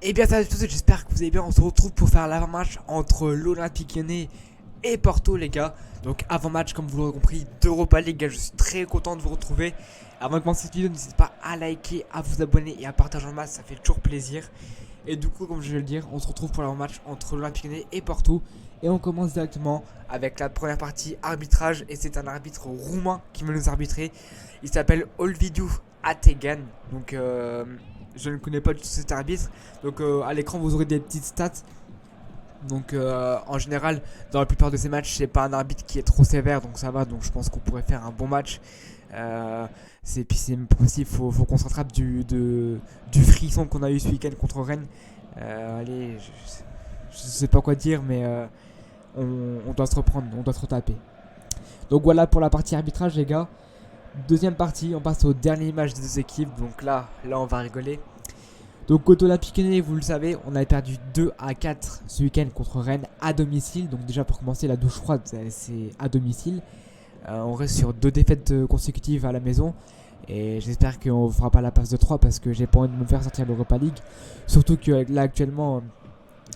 Et bien salut à tous, j'espère que vous allez bien. On se retrouve pour faire l'avant-match entre l'Olympique Lyonnais et Porto, les gars. Donc avant-match, comme vous l'aurez compris, d'Europa League, les gars. Je suis très content de vous retrouver. Avant de commencer cette vidéo, n'hésitez pas à liker, à vous abonner et à partager en masse, ça fait toujours plaisir. Et du coup, comme je vais le dire, on se retrouve pour l'avant-match entre l'Olympique Lyonnais et Porto. Et on commence directement avec la première partie arbitrage. Et c'est un arbitre roumain qui va nous arbitrer. Il s'appelle Olvidiu Ategan. Donc je ne connais pas du tout cet arbitre. Donc à l'écran vous aurez des petites stats. Donc en général dans la plupart de ces matchs c'est pas un arbitre qui est trop sévère, donc ça va. Donc je pense qu'on pourrait faire un bon match. Puis c'est possible, faut qu'on se rattrape du frisson qu'on a eu ce week-end contre Rennes. Allez, je sais pas quoi dire, mais on doit se reprendre, on doit se retaper. Donc voilà pour la partie arbitrage, les gars. Deuxième partie, on passe au dernier match des deux équipes. Donc là on va rigoler. Donc côté Olympique Lyonnais, vous le savez, on avait perdu 2-4 ce week-end contre Rennes à domicile. Donc déjà pour commencer, la douche froide c'est à domicile. On reste sur 2 défaites consécutives à la maison. Et j'espère qu'on ne fera pas la passe de 3 parce que j'ai pas envie de me faire sortir l'Europa League. Surtout que là actuellement,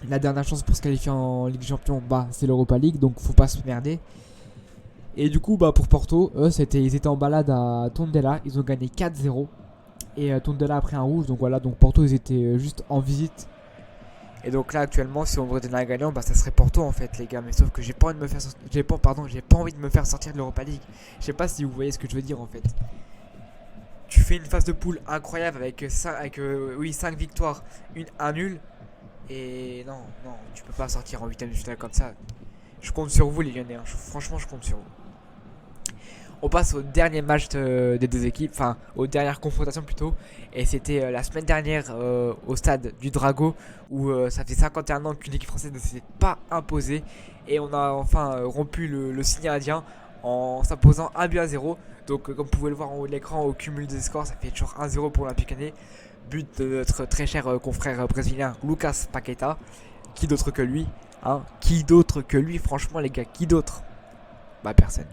la dernière chance pour se qualifier en Ligue des Champions, c'est l'Europa League. Donc faut pas se merder. Et du coup pour Porto, ils étaient en balade à Tondela. Ils ont gagné 4-0. Et Tondela a pris un rouge. Donc voilà, donc Porto ils étaient juste en visite. Et donc là actuellement si on veut donner un gagnant, ça serait Porto en fait, les gars. Mais sauf que j'ai pas envie de me faire j'ai pas envie de me faire sortir de l'Europa League. Je sais pas si vous voyez ce que je veux dire en fait. Tu fais une phase de poule incroyable avec 5 victoires, un nul. Et non, tu peux pas sortir en 8ème de finale comme ça. Je compte sur vous les Lyonnais, franchement je compte sur vous. On passe au dernier match des deux équipes, enfin aux dernières confrontations plutôt. Et c'était la semaine dernière au stade du Drago où ça fait 51 ans qu'une équipe française ne s'est pas imposée. Et on a enfin rompu le signe indien en s'imposant 1-0. Donc comme vous pouvez le voir en haut de l'écran, au cumul des scores, ça fait toujours 1-0 pour l'Olympique Lyonnais. But de notre très cher confrère brésilien Lucas Paqueta. Qui d'autre que lui, hein? Qui d'autre que lui, franchement les gars, qui d'autre? Personne.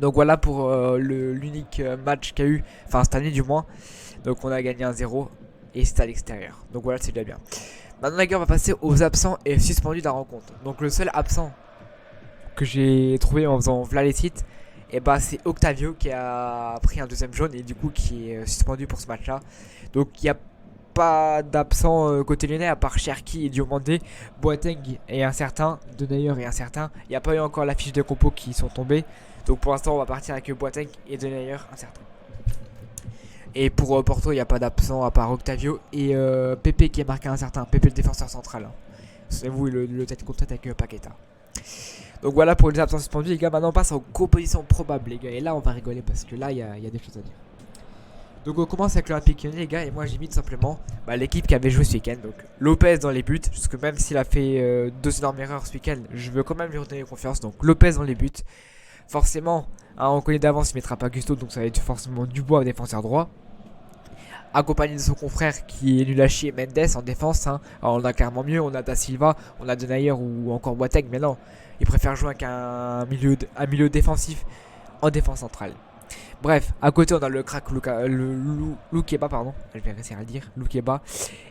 Donc voilà pour l'unique match qu'il y a eu, enfin cette année du moins. Donc on a gagné 1-0 et c'était à l'extérieur. Donc voilà, c'est déjà bien. Maintenant les gars, on va passer aux absents et suspendus de la rencontre. Donc le seul absent que j'ai trouvé en faisant v'là les sites, c'est Octavio qui a pris un deuxième jaune et du coup qui est suspendu pour ce match là. Donc il n'y a pas d'absent côté lyonnais à part Cherki et Diomandé. Boateng est incertain, Denayer est incertain. Il n'y a pas eu encore la fiche de compo qui sont tombées. Donc pour l'instant on va partir avec Boateng et Denayer incertain. Et pour Porto il n'y a pas d'absent à part Octavio et Pepe qui est marqué incertain. Pepe le défenseur central. C'est vous le tête contre tête avec Paqueta. Donc voilà pour les absents suspendus les gars. Maintenant on passe aux compositions probables les gars. Et là on va rigoler parce que là il y a des choses à dire. Donc on commence avec l'Olympique Lyonnais les gars. Et moi j'ai mis tout simplement l'équipe qui avait joué ce week-end. Donc Lopez dans les buts. Parce que même s'il a fait 2 énormes erreurs ce week-end, je veux quand même lui redonner confiance. Donc Lopez dans les buts. Forcément, on connaît d'avance, il mettra pas Gusto, donc ça va être forcément Dubois défenseur droit. Accompagné de son confrère qui est nul à chier, Mendes en défense. Alors on a clairement mieux, on a Da Silva, on a Denayer ou encore Boateng, mais non, il préfère jouer avec un milieu défensif en défense centrale. Bref, à côté on a le crack Loukeba, pardon, je vais réussir à le dire, Loukeba.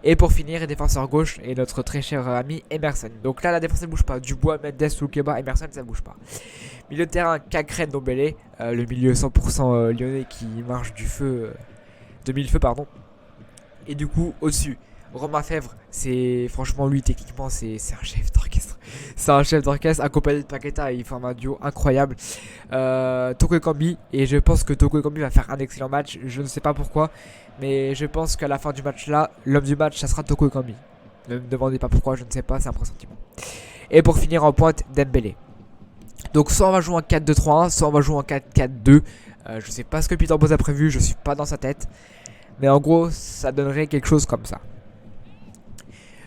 Et pour finir, défenseur gauche et notre très cher ami Emerson. Donc là la défense ne bouge pas, Dubois, Mendes, Loukeba, Emerson ça bouge pas. Milieu de terrain, Cacrène, Dombele, le milieu 100% lyonnais qui marche du feu, de mille feux pardon. Et du coup au-dessus, Romain Fèvre, c'est franchement lui techniquement c'est un chef d'orchestre. C'est un chef d'orchestre accompagné de Paqueta, il forme un duo incroyable. Toko Ekambi, et je pense que Toko Ekambi va faire un excellent match. Je ne sais pas pourquoi, mais je pense qu'à la fin du match là, l'homme du match ça sera Toko Ekambi. Ne me demandez pas pourquoi, je ne sais pas, c'est un pressentiment. Et pour finir en pointe, Dembélé. Donc soit on va jouer en 4-2-3-1, soit on va jouer en 4-4-2. Je sais pas ce que Peter Bosz a prévu, je suis pas dans sa tête. Mais en gros, ça donnerait quelque chose comme ça.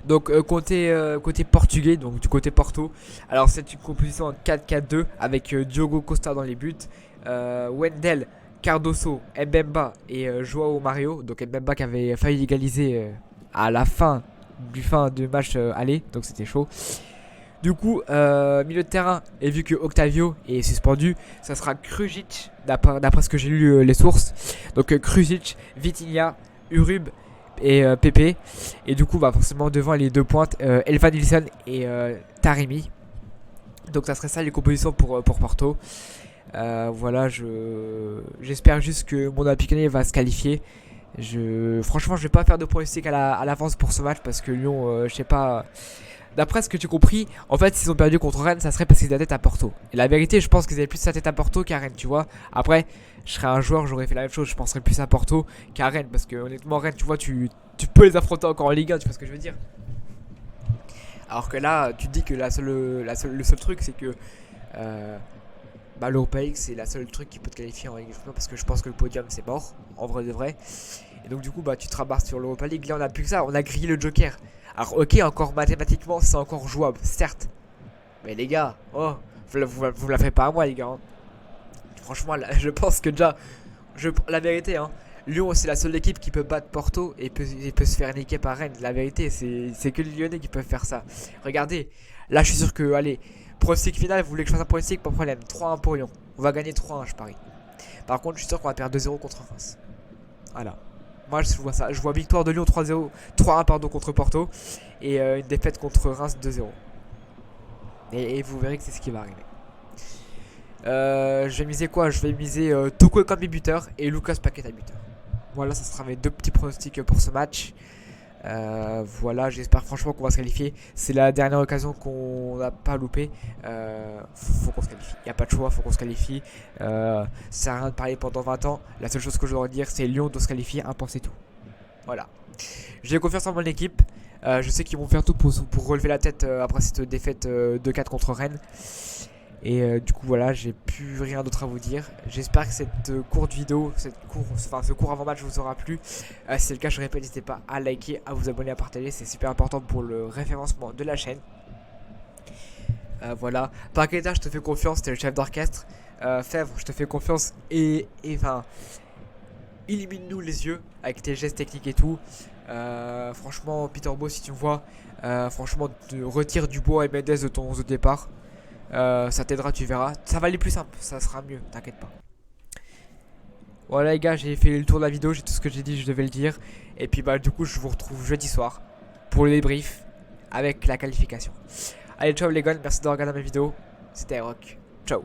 Donc côté portugais, donc du côté Porto. Alors c'est une composition en 4-4-2 avec Diogo Costa dans les buts. Wendel, Cardoso, Mbemba et Joao Mario. Donc Mbemba qui avait failli égaliser à la fin du match aller. Donc c'était chaud. Du coup, milieu de terrain, et vu que Octavio est suspendu, ça sera Krujic, d'après ce que j'ai lu les sources. Donc Krujic, Vitinha, Urub, et Pepe. Et du coup, bah, forcément, devant les deux pointes, Elvan Nilsson et Taremi. Donc, ça serait ça les compositions pour Porto. Voilà, j'espère juste que mon Olympique va se qualifier. Franchement, je vais pas faire de pronostic à l'avance pour ce match parce que Lyon, je sais pas. D'après ce que tu as compris, en fait, s'ils ont perdu contre Rennes, ça serait parce qu'ils avaient la tête à Porto. Et la vérité, je pense qu'ils avaient plus sa tête à Porto qu'à Rennes, tu vois. Après, je serais un joueur, j'aurais fait la même chose. Je penserais plus à Porto qu'à Rennes parce que honnêtement, Rennes, tu vois, tu peux les affronter encore en Ligue 1, tu vois ce que je veux dire. Alors que là, tu te dis que le seul truc, c'est que bah, l'Europa League, c'est la seule truc qui peut te qualifier en Ligue des Champions parce que je pense que le podium, c'est mort, en vrai de vrai. Et donc, du coup, bah, tu te rabarres sur l'Europa League. Là, on a plus que ça, on a grillé le Joker. Alors, ok, encore mathématiquement, c'est encore jouable, certes. Mais les gars, oh, vous la faites pas à moi, les gars. Hein. Franchement, là, je pense que déjà, la vérité, hein, Lyon, c'est la seule équipe qui peut battre Porto et peut se faire niquer par Rennes. La vérité, c'est que les Lyonnais qui peuvent faire ça. Regardez, là, je suis sûr que, allez, pronostic final, vous voulez que je fasse un pronostic, pas de problème. 3-1 pour Lyon. On va gagner 3-1, je parie. Par contre, je suis sûr qu'on va perdre 2-0 contre Reims. Voilà. Moi, je vois ça. Je vois victoire de Lyon 3-0, 3-1 pardon, contre Porto et une défaite contre Reims 2-0. Et vous verrez que c'est ce qui va arriver. Je vais miser quoi? Je vais miser Toko Ekambi buteur et Lucas Paqueta buteur. Voilà, ça sera mes deux petits pronostics pour ce match. Voilà, j'espère franchement qu'on va se qualifier. C'est la dernière occasion qu'on n'a pas loupé. Faut qu'on se qualifie. Il n'y a pas de choix, faut qu'on se qualifie. Ça sert à rien de parler pendant 20 ans. La seule chose que je dois dire, c'est Lyon doit se qualifier, un point c'est tout. Voilà. J'ai confiance en mon équipe. Je sais qu'ils vont faire tout pour relever la tête après cette défaite 2-4 contre Rennes. Et du coup voilà, j'ai plus rien d'autre à vous dire. J'espère que cette courte vidéo, ce court avant-match vous aura plu. Si c'est le cas, je répète, n'hésitez pas à liker, à vous abonner, à partager. C'est super important pour le référencement de la chaîne. Voilà. Paqueta, je te fais confiance, t'es le chef d'orchestre. Fèvre, je te fais confiance et enfin, élimine-nous les yeux avec tes gestes techniques et tout. Franchement, Peter Beau, si tu me vois, franchement, retire Dubois et Mendes de ton 11 de départ. Ça t'aidera, tu verras. Ça va aller plus simple, ça sera mieux, t'inquiète pas. Voilà les gars, j'ai fait le tour de la vidéo, j'ai tout ce que j'ai dit, je devais le dire. Et puis bah du coup je vous retrouve jeudi soir pour le débrief avec la qualification. Allez ciao les gars, merci de regarder ma vidéo. C'était Rock, ciao.